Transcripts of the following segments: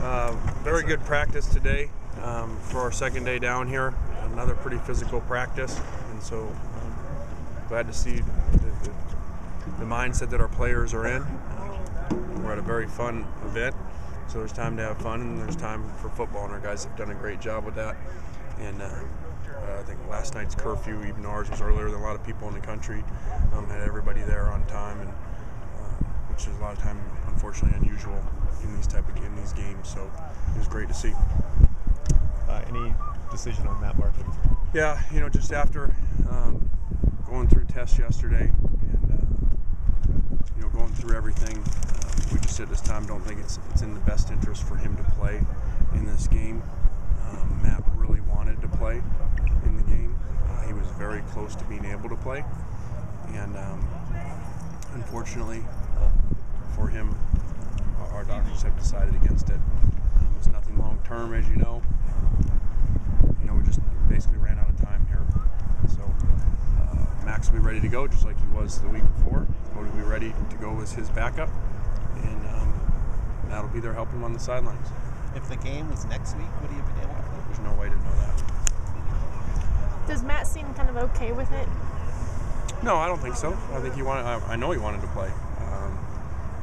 Very good practice today for our second day down here. Another pretty physical practice, and so glad to see the mindset that our players are in. We're at a very fun event, so there's time to have fun and there's time for football, and our guys have done a great job with that. And I think last night's curfew, even ours was earlier than a lot of people in the country, had everybody there on time, and which is a lot of time, unfortunately, unusual in these games. So it was great to see. Any decision on Matt Martin? Yeah, just after going through tests yesterday and going through everything, we just at this time don't think it's in the best interest for him to play in this game. Matt really wanted to play in the game. He was very close to being able to play, and unfortunately for him, our doctors have decided against it. It's nothing long term, as you know. We just basically ran out of time here. So Max will be ready to go, just like he was the week before. He'll be ready to go as his backup, and Matt will be there helping him on the sidelines. If the game was next week, would he have been able to play? There's no way to know that. Does Matt seem kind of okay with it? No, I don't think so. I think he wanted. I know he wanted to play.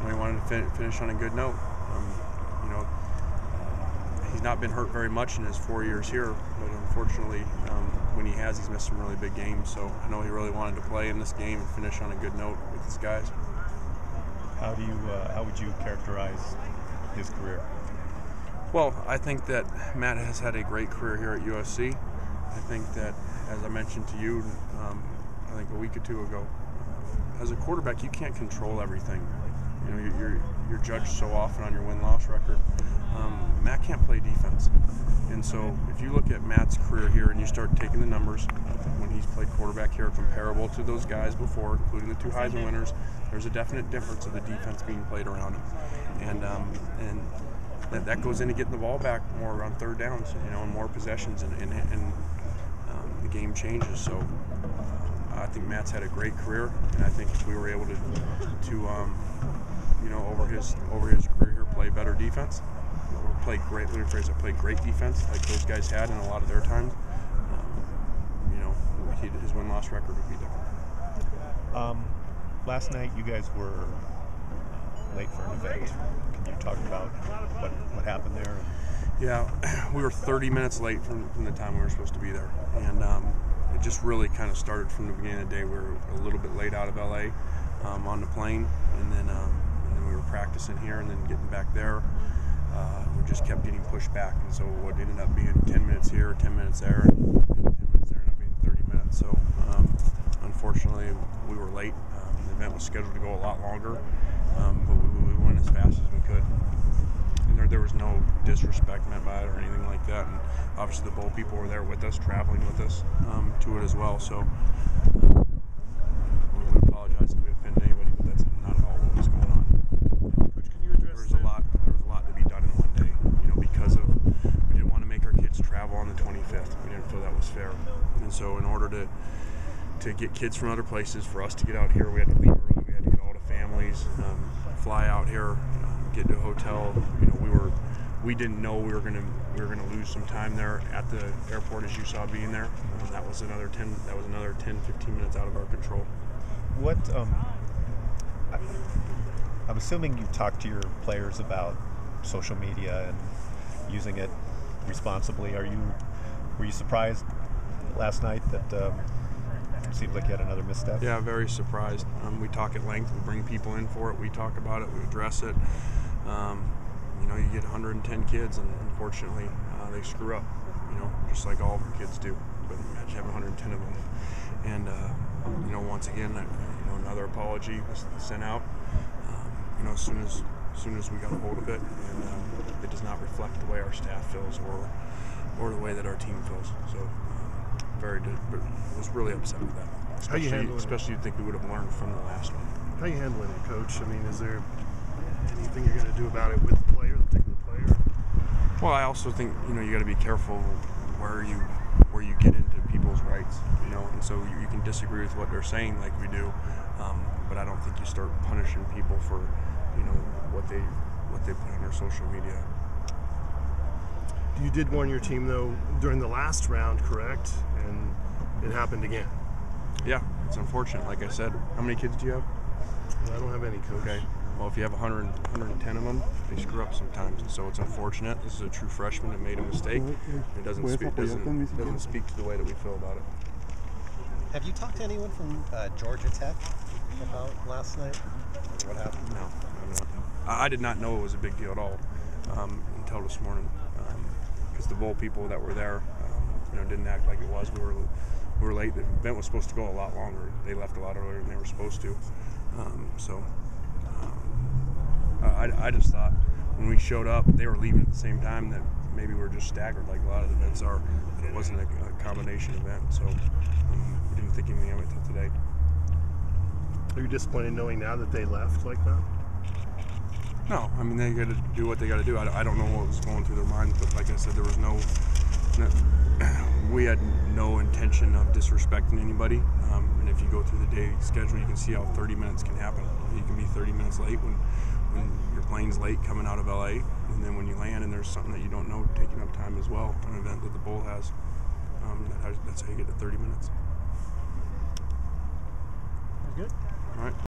He wanted to finish on a good note. He's not been hurt very much in his 4 years here, but unfortunately, when he has, he's missed some really big games. So I know he really wanted to play in this game and finish on a good note with his guys. How would you characterize his career? Well, I think that Matt has had a great career here at USC. I think that, as I mentioned to you, I think a week or two ago, as a quarterback, you can't control everything. You're judged so often on your win-loss record. Matt can't play defense. And so if you look at Matt's career here and you start taking the numbers when he's played quarterback here comparable to those guys before, including the 2 Heisman winners, there's a definite difference of the defense being played around him. And that goes into getting the ball back more on third downs, and more possessions, and the game changes. So I think Matt's had a great career, and I think if we were able to over his career here, play better defense, or play great defense like those guys had in a lot of their times, his win-loss record would be different. Last night you guys were late for an event. Can you talk about what happened there? Yeah, we were 30 minutes late from the time we were supposed to be there, and it just really kind of started from the beginning of the day. We were a little bit late out of LA on the plane, and then we were practicing here, and then getting back there. We just kept getting pushed back, and so what ended up being 10 minutes here, 10 minutes there, and 10 minutes there ended up being 30 minutes. So unfortunately, we were late. The event was scheduled to go a lot longer, but we went as fast as we could. And there was no disrespect meant by it or anything like that. And obviously the bowl people were there with us, traveling with us to it as well. So we apologize if we offended anybody, but that's not at all what was going on. Coach, can you address there was a lot to be done in one day, because we didn't want to make our kids travel on the 25th. We didn't feel that was fair. And so in order to get kids from other places, for us to get out here, we had to leave early. We had to get all the families, fly out here, get to a hotel. We didn't know we were gonna lose some time there at the airport, as you saw being there. That was another 10, 15 minutes out of our control. What I'm assuming you talked to your players about social media and using it responsibly. Were you surprised last night that it seems like you had another misstep? Yeah, very surprised. We talk at length. We bring people in for it. We talk about it. We address it. You get 110 kids, and unfortunately, they screw up. Just like all of our kids do. But imagine having 110 of them. And once again, another apology was sent out. As soon as we got a hold of it, and it does not reflect the way our staff feels or the way that our team feels. So very good, but I was really upset with that. Especially you'd think we would have learned from the last one. How are you handling it, Coach? I mean, is there anything you're going to do about it with the player, the particular player? Well, I also think you got to be careful where you get into people's rights, and so you can disagree with what they're saying, like we do, but I don't think you start punishing people for what they put on their social media. You did warn your team though during the last round, correct? And it happened again. Yeah, it's unfortunate. Like I said, how many kids do you have? I don't have any, coach. Okay. Well, if you have 110 of them, they screw up sometimes, and so it's unfortunate. This is a true freshman that made a mistake. It doesn't speak to the way that we feel about it. Have you talked to anyone from Georgia Tech about last night? What happened? No, I'm not. I did not know it was a big deal at all until this morning, because the bowl people that were there, didn't act like it was. We were late. The event was supposed to go a lot longer. They left a lot earlier than they were supposed to. I just thought when we showed up, they were leaving at the same time, that maybe we were just staggered like a lot of the events are, that it wasn't a combination event. So we didn't think anything of it until today. Are you disappointed knowing now that they left like that? No, I mean, they got to do what they got to do. I don't know what was going through their minds, but like I said, there was we had no intention of disrespecting anybody. And if you go through the day schedule, you can see how 30 minutes can happen. You can be 30 minutes late when your plane's late coming out of LA, and then when you land and there's something that you don't know taking up time as well, an event that the bowl has. That's how you get to 30 minutes. Good. All right.